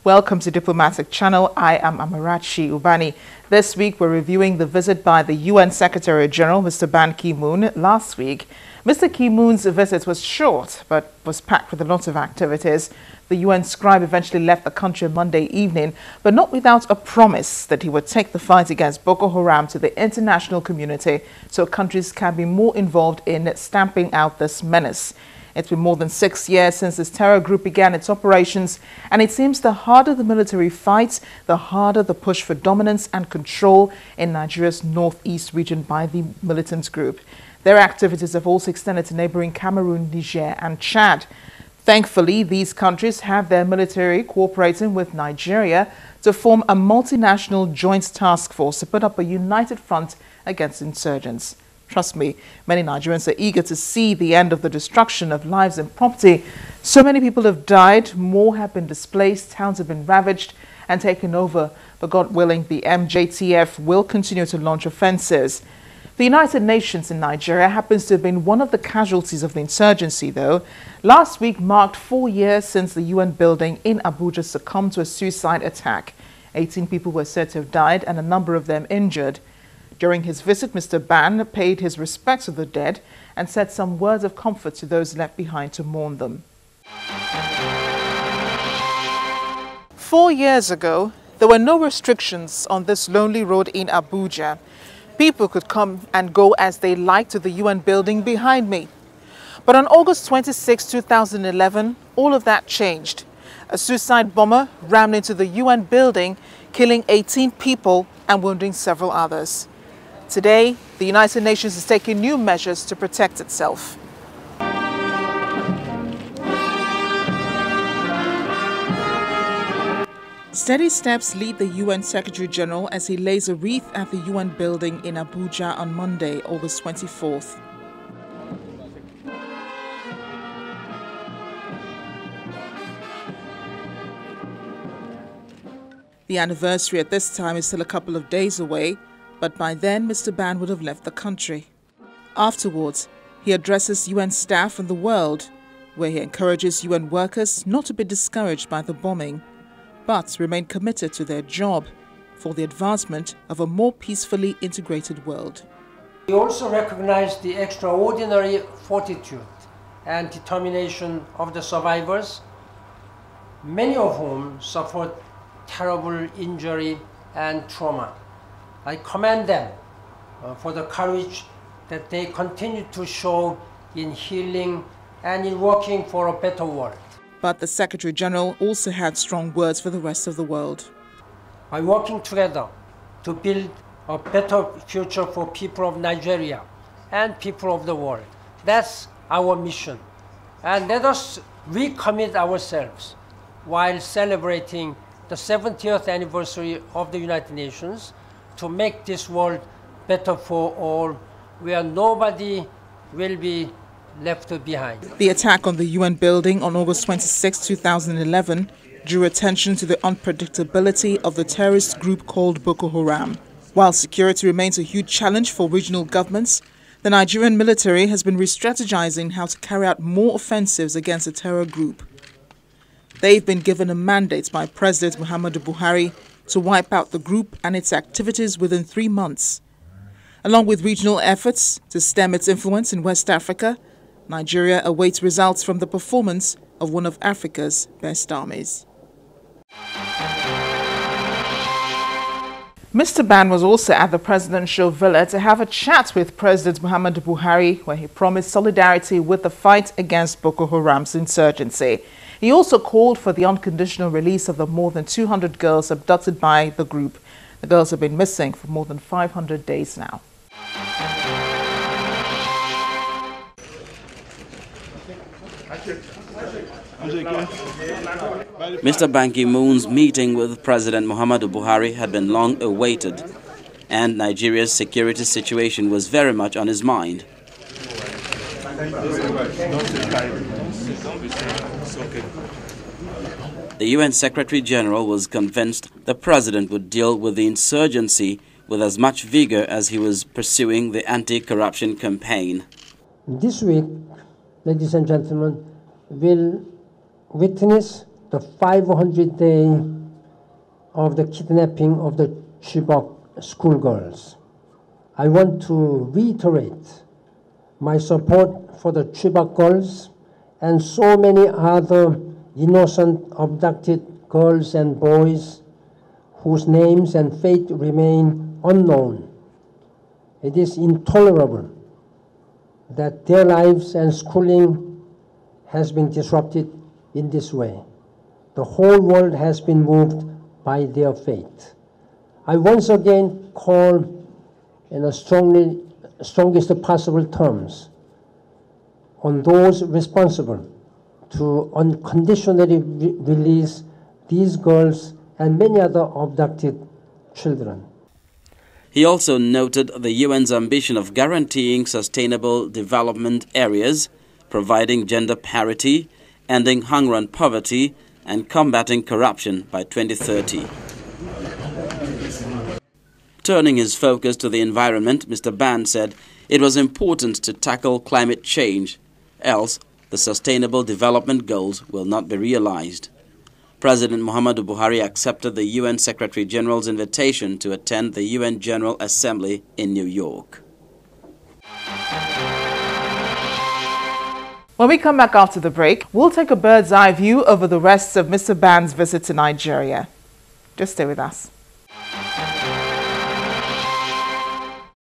Welcome to Diplomatic Channel. I am Amarachi Ubani. This week we're reviewing the visit by the UN Secretary General, Mr. Ban Ki-moon, last week. Mr. Ki-moon's visit was short but was packed with a lot of activities. The UN scribe eventually left the country Monday evening, but not without a promise that he would take the fight against Boko Haram to the international community so countries can be more involved in stamping out this menace. It's been more than 6 years since this terror group began its operations, and it seems the harder the military fights, the harder the push for dominance and control in Nigeria's northeast region by the militant group. Their activities have also extended to neighboring Cameroon, Niger and Chad. Thankfully, these countries have their military cooperating with Nigeria to form a multinational joint task force to put up a united front against insurgents. Trust me, many Nigerians are eager to see the end of the destruction of lives and property. So many people have died, more have been displaced, towns have been ravaged and taken over. But God willing, the MJTF will continue to launch offensives. The United Nations in Nigeria happens to have been one of the casualties of the insurgency, though. Last week marked 4 years since the UN building in Abuja succumbed to a suicide attack. 18 people were said to have died and a number of them injured. During his visit, Mr. Ban paid his respects to the dead and said some words of comfort to those left behind to mourn them. 4 years ago, there were no restrictions on this lonely road in Abuja. People could come and go as they liked to the UN building behind me. But on August 26, 2011, all of that changed. A suicide bomber rammed into the UN building, killing 18 people and wounding several others. Today, the United Nations is taking new measures to protect itself. Steady steps lead the UN Secretary General as he lays a wreath at the UN building in Abuja on Monday, August 24th. The anniversary at this time is still a couple of days away, but by then Mr. Ban would have left the country. Afterwards, he addresses UN staff and the world, where he encourages UN workers not to be discouraged by the bombing, but remain committed to their job for the advancement of a more peacefully integrated world. We also recognize the extraordinary fortitude and determination of the survivors, many of whom suffered terrible injury and trauma. I commend them for the courage that they continue to show in healing and in working for a better world. But the Secretary General also had strong words for the rest of the world. By working together to build a better future for people of Nigeria and people of the world. That's our mission. And let us recommit ourselves while celebrating the 70th anniversary of the United Nations to make this world better for all, where nobody will be left behind. The attack on the UN building on August 26, 2011 drew attention to the unpredictability of the terrorist group called Boko Haram. While security remains a huge challenge for regional governments, the Nigerian military has been re-strategizing how to carry out more offensives against the terror group. They've been given a mandate by President Muhammadu Buhari to wipe out the group and its activities within 3 months. Along with regional efforts to stem its influence in West Africa, Nigeria awaits results from the performance of one of Africa's best armies. Mr. Ban was also at the presidential villa to have a chat with President Muhammadu Buhari, where he promised solidarity with the fight against Boko Haram's insurgency. He also called for the unconditional release of the more than 200 girls abducted by the group. The girls have been missing for more than 500 days now. Mr. Ban Ki-moon's meeting with President Muhammadu Buhari had been long awaited, and Nigeria's security situation was very much on his mind. The UN Secretary General was convinced the President would deal with the insurgency with as much vigor as he was pursuing the anti-corruption campaign. This week, ladies and gentlemen, will witness the 500th day of the kidnapping of the Chibok schoolgirls. I want to reiterate my support for the Chibok girls and so many other innocent abducted girls and boys whose names and fate remain unknown. It is intolerable that their lives and schooling has been disrupted in this way. The whole world has been moved by their fate. I once again call in the strongest possible terms on those responsible to unconditionally release these girls and many other abducted children. He also noted the UN's ambition of guaranteeing sustainable development areas, providing gender parity, ending hunger and poverty, and combating corruption by 2030. Turning his focus to the environment, Mr. Ban said it was important to tackle climate change, else the Sustainable Development Goals will not be realized. President Muhammadu Buhari accepted the UN Secretary General's invitation to attend the UN General Assembly in New York. When we come back after the break, we'll take a bird's eye view over the rest of Mr. Ban's visit to Nigeria. Just stay with us.